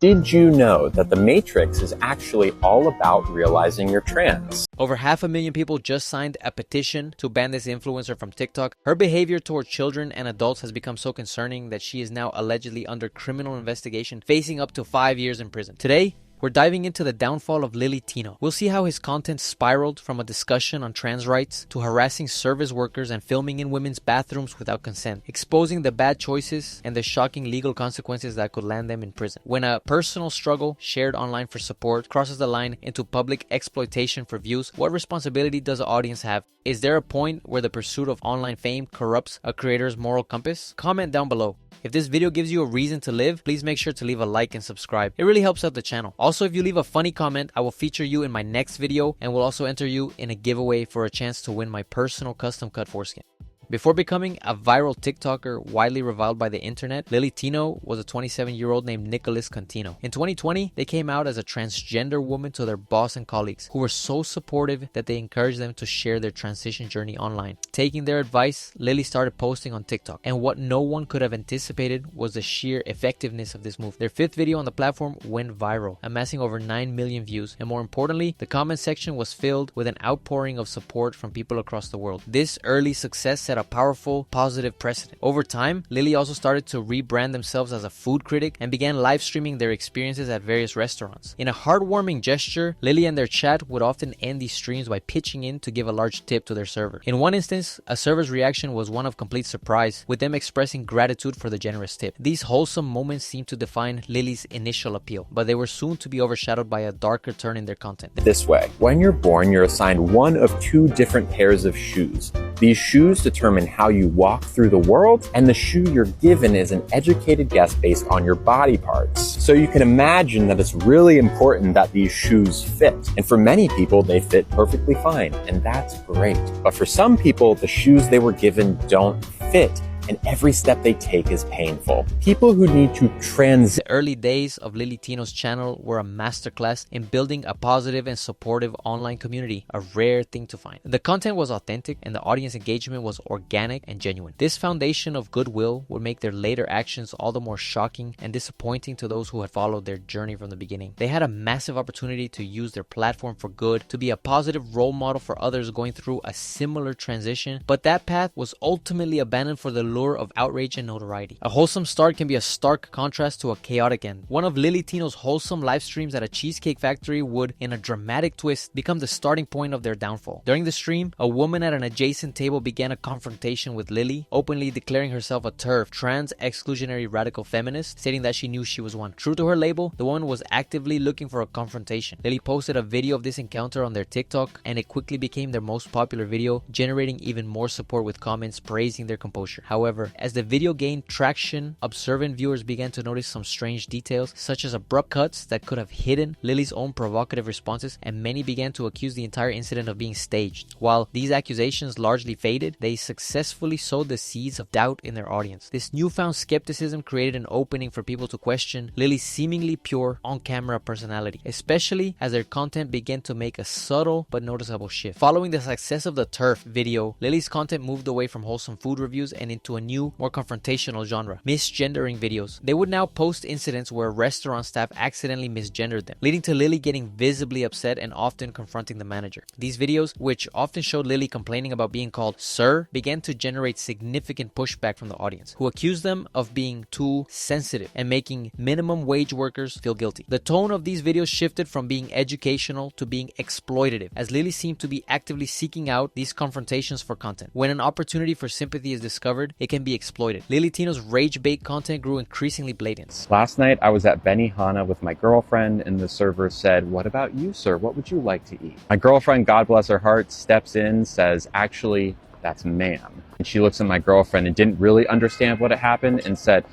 Did you know that the Matrix is actually all about realizing you're trans? Over 500,000 people just signed a petition to ban this influencer from TikTok. Her behavior toward children and adults has become so concerning that she is now allegedly under criminal investigation, facing up to 5 years in prison. Today, we're diving into the downfall of Lilly Tino. We'll see how his content spiraled from a discussion on trans rights to harassing service workers and filming in women's bathrooms without consent, exposing the bad choices and the shocking legal consequences that could land them in prison. When a personal struggle shared online for support crosses the line into public exploitation for views, what responsibility does the audience have? Is there a point where the pursuit of online fame corrupts a creator's moral compass? Comment down below. If this video gives you a reason to live, please make sure to leave a like and subscribe. It really helps out the channel. Also, if you leave a funny comment, I will feature you in my next video and will also enter you in a giveaway for a chance to win my personal custom cut foreskin. Before becoming a viral TikToker widely reviled by the internet, Lilly Tino was a 27-year-old named Nicholas Contino. In 2020, they came out as a transgender woman to their boss and colleagues, who were so supportive that they encouraged them to share their transition journey online. Taking their advice, Lilly started posting on TikTok, and what no one could have anticipated was the sheer effectiveness of this move. Their 5th video on the platform went viral, amassing over 9 million views, and more importantly, the comment section was filled with an outpouring of support from people across the world. This early success set a powerful, positive precedent. Over time, Lilly also started to rebrand themselves as a food critic and began live streaming their experiences at various restaurants. In a heartwarming gesture, Lilly and their chat would often end these streams by pitching in to give a large tip to their server. In one instance, a server's reaction was one of complete surprise, with them expressing gratitude for the generous tip. These wholesome moments seemed to define Lilly's initial appeal, but they were soon to be overshadowed by a darker turn in their content. This way, when you're born, you're assigned one of 2 different pairs of shoes. These shoes determine how you walk through the world, and the shoe you're given is an educated guess based on your body parts. So you can imagine that it's really important that these shoes fit. And for many people, they fit perfectly fine, and that's great. But for some people, the shoes they were given don't fit, and every step they take is painful. People who need to The early days of Lilly Tino's channel were a masterclass in building a positive and supportive online community, a rare thing to find. The content was authentic and the audience engagement was organic and genuine. This foundation of goodwill would make their later actions all the more shocking and disappointing to those who had followed their journey from the beginning. They had a massive opportunity to use their platform for good, to be a positive role model for others going through a similar transition, but that path was ultimately abandoned for the lure of outrage and notoriety. A wholesome start can be a stark contrast to a chaotic end. One of Lilly Tino's wholesome live streams at a cheesecake factory would, in a dramatic twist, become the starting point of their downfall. During the stream, a woman at an adjacent table began a confrontation with Lilly, openly declaring herself a TERF, trans exclusionary radical feminist, stating that she knew she was one. True to her label, the woman was actively looking for a confrontation. Lilly posted a video of this encounter on their TikTok, and it quickly became their most popular video, generating even more support with comments praising their composure. However, as the video gained traction, observant viewers began to notice some strange details, such as abrupt cuts that could have hidden Lilly's own provocative responses, and many began to accuse the entire incident of being staged. While these accusations largely faded, they successfully sowed the seeds of doubt in their audience. This newfound skepticism created an opening for people to question Lilly's seemingly pure on-camera personality, especially as their content began to make a subtle but noticeable shift. Following the success of the TERF video, Lilly's content moved away from wholesome food reviews and into a new, more confrontational genre, misgendering videos. They would now post incidents where restaurant staff accidentally misgendered them, leading to Lilly getting visibly upset and often confronting the manager. These videos, which often showed Lilly complaining about being called sir, began to generate significant pushback from the audience, who accused them of being too sensitive and making minimum wage workers feel guilty. The tone of these videos shifted from being educational to being exploitative, as Lilly seemed to be actively seeking out these confrontations for content. When an opportunity for sympathy is discovered, it can be exploited. Lilly Tino's Ragebait content grew increasingly blatant. Last night, I was at Benihana with my girlfriend, and the server said, "What about you, sir? What would you like to eat?" My girlfriend, God bless her heart, steps in, says, "Actually, that's ma'am." And she looks at my girlfriend and didn't really understand what had happened and said,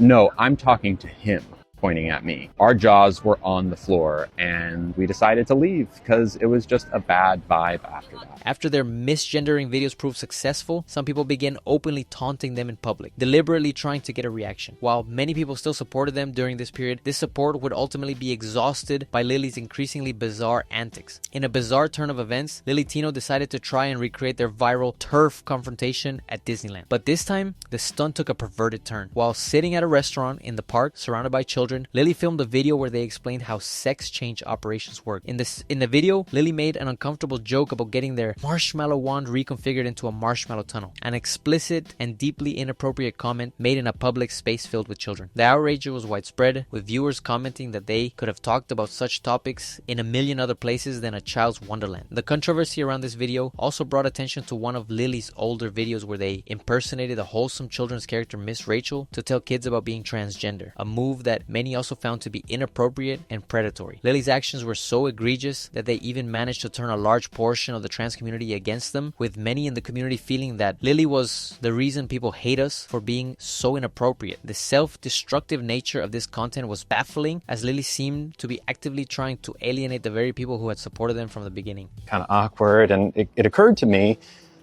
"No, I'm talking to him," pointing at me. Our jaws were on the floor and we decided to leave because it was just a bad vibe after that. After their misgendering videos proved successful, some people began openly taunting them in public, deliberately trying to get a reaction. While many people still supported them during this period, this support would ultimately be exhausted by Lilly's increasingly bizarre antics. In a bizarre turn of events, Lilly Tino decided to try and recreate their viral TERF confrontation at Disneyland. But this time, the stunt took a perverted turn. While sitting at a restaurant in the park surrounded by children children, Lily filmed a video where they explained how sex change operations work. In the video, Lily made an uncomfortable joke about getting their marshmallow wand reconfigured into a marshmallow tunnel, an explicit and deeply inappropriate comment made in a public space filled with children. The outrage was widespread, with viewers commenting that they could have talked about such topics in a million other places than a child's wonderland. The controversy around this video also brought attention to one of Lily's older videos where they impersonated the wholesome children's character Miss Rachel to tell kids about being transgender, a move that many also found to be inappropriate and predatory. Lily's actions were so egregious that they even managed to turn a large portion of the trans community against them, with many in the community feeling that Lily was the reason people hate us for being so inappropriate. The self-destructive nature of this content was baffling, as Lily seemed to be actively trying to alienate the very people who had supported them from the beginning. Kind of awkward, and it occurred to me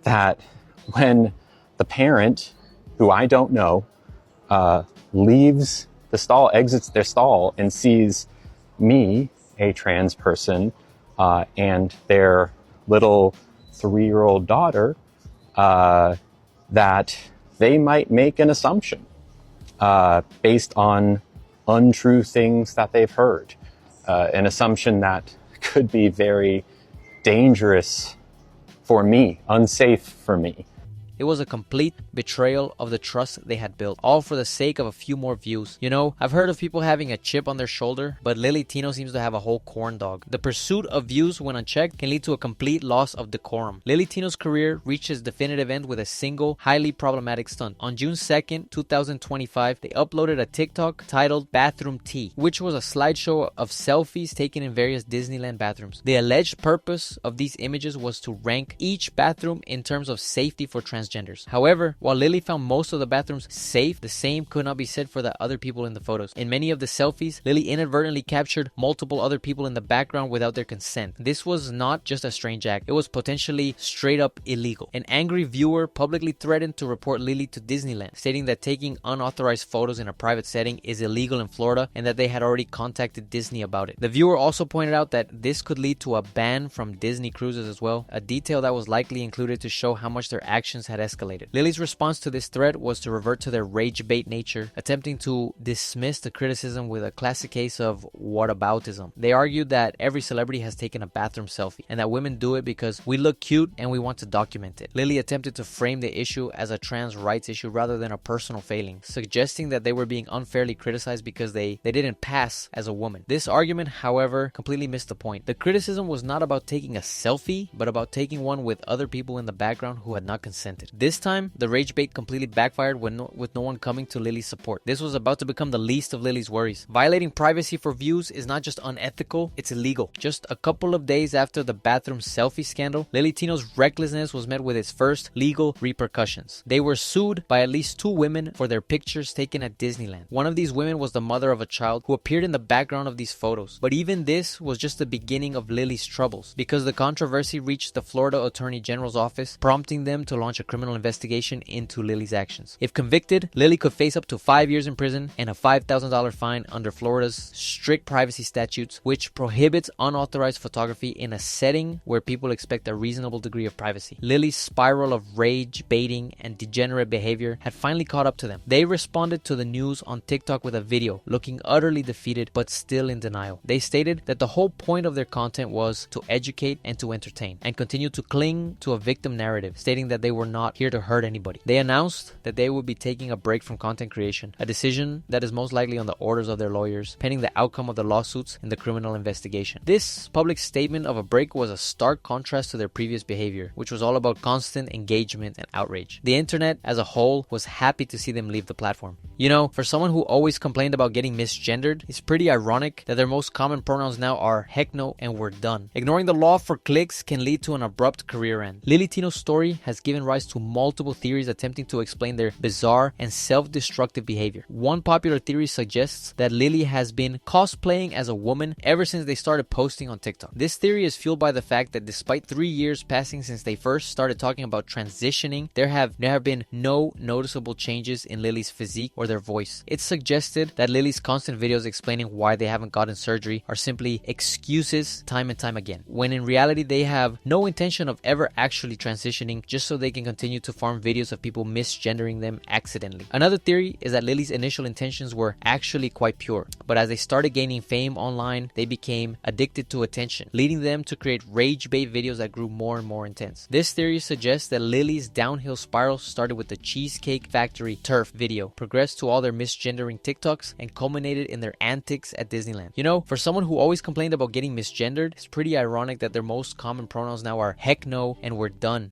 that when the parent, who I don't know, leaves the stall, exits their stall, and sees me, a trans person, and their little 3-year-old daughter, that they might make an assumption based on untrue things that they've heard. An assumption that could be very dangerous for me, unsafe for me. It was a complete betrayal of the trust they had built, all for the sake of a few more views. You know, I've heard of people having a chip on their shoulder, but Lily Tino seems to have a whole corn dog. The pursuit of views when unchecked can lead to a complete loss of decorum. Lily Tino's career reached its definitive end with a single, highly problematic stunt. On June 2nd, 2025, they uploaded a TikTok titled Bathroom Tea, which was a slideshow of selfies taken in various Disneyland bathrooms. The alleged purpose of these images was to rank each bathroom in terms of safety for transgenders. However, while Lily found most of the bathrooms safe, the same could not be said for the other people in the photos. In many of the selfies, Lily inadvertently captured multiple other people in the background without their consent. This was not just a strange act, it was potentially straight up illegal. An angry viewer publicly threatened to report Lily to Disneyland, stating that taking unauthorized photos in a private setting is illegal in Florida and that they had already contacted Disney about it. The viewer also pointed out that this could lead to a ban from Disney cruises as well, a detail that was likely included to show how much their actions had escalated. Lily's response to this threat was to revert to their Ragebait nature, attempting to dismiss the criticism with a classic case of whataboutism. They argued that every celebrity has taken a bathroom selfie and that women do it because we look cute and we want to document it. Lily attempted to frame the issue as a trans rights issue rather than a personal failing, suggesting that they were being unfairly criticized because they didn't pass as a woman. This argument, however, completely missed the point. The criticism was not about taking a selfie, but about taking one with other people in the background who had not consented. This time, the Ragebait completely backfired with no one coming to Lily's support. This was about to become the least of Lily's worries. Violating privacy for views is not just unethical, it's illegal. Just a couple of days after the bathroom selfie scandal, Lily Tino's recklessness was met with its first legal repercussions. They were sued by at least 2 women for their pictures taken at Disneyland. One of these women was the mother of a child who appeared in the background of these photos. But even this was just the beginning of Lily's troubles, because the controversy reached the Florida Attorney General's office, prompting them to launch a criminal investigation into Lily's actions. If convicted, Lily could face up to 5 years in prison and a $5,000 fine under Florida's strict privacy statutes, which prohibits unauthorized photography in a setting where people expect a reasonable degree of privacy. Lily's spiral of rage, baiting, and degenerate behavior had finally caught up to them. They responded to the news on TikTok with a video, looking utterly defeated but still in denial. They stated that the whole point of their content was to educate and to entertain, and continued to cling to a victim narrative, stating that they were not here to hurt anybody. They announced that they would be taking a break from content creation, a decision that is most likely on the orders of their lawyers, pending the outcome of the lawsuits and the criminal investigation. This public statement of a break was a stark contrast to their previous behavior, which was all about constant engagement and outrage. The internet as a whole was happy to see them leave the platform. You know, for someone who always complained about getting misgendered, it's pretty ironic that their most common pronouns now are heck no and we're done. Ignoring the law for clicks can lead to an abrupt career end. Lily Tino's story has given rise to multiple theories attempting to explain their bizarre and self-destructive behavior. One popular theory suggests that Lily has been cosplaying as a woman ever since they started posting on TikTok. This theory is fueled by the fact that despite 3 years passing since they first started talking about transitioning, there have been no noticeable changes in Lily's physique or their voice. It's suggested that Lily's constant videos explaining why they haven't gotten surgery are simply excuses time and time again, when in reality they have no intention of ever actually transitioning, just so they can continue continued to farm videos of people misgendering them accidentally. Another theory is that Lily's initial intentions were actually quite pure, but as they started gaining fame online, they became addicted to attention, leading them to create Ragebait videos that grew more and more intense. This theory suggests that Lily's downhill spiral started with the Cheesecake Factory turf video, progressed to all their misgendering TikToks, and culminated in their antics at Disneyland. You know, for someone who always complained about getting misgendered, it's pretty ironic that their most common pronouns now are heck no and we're done.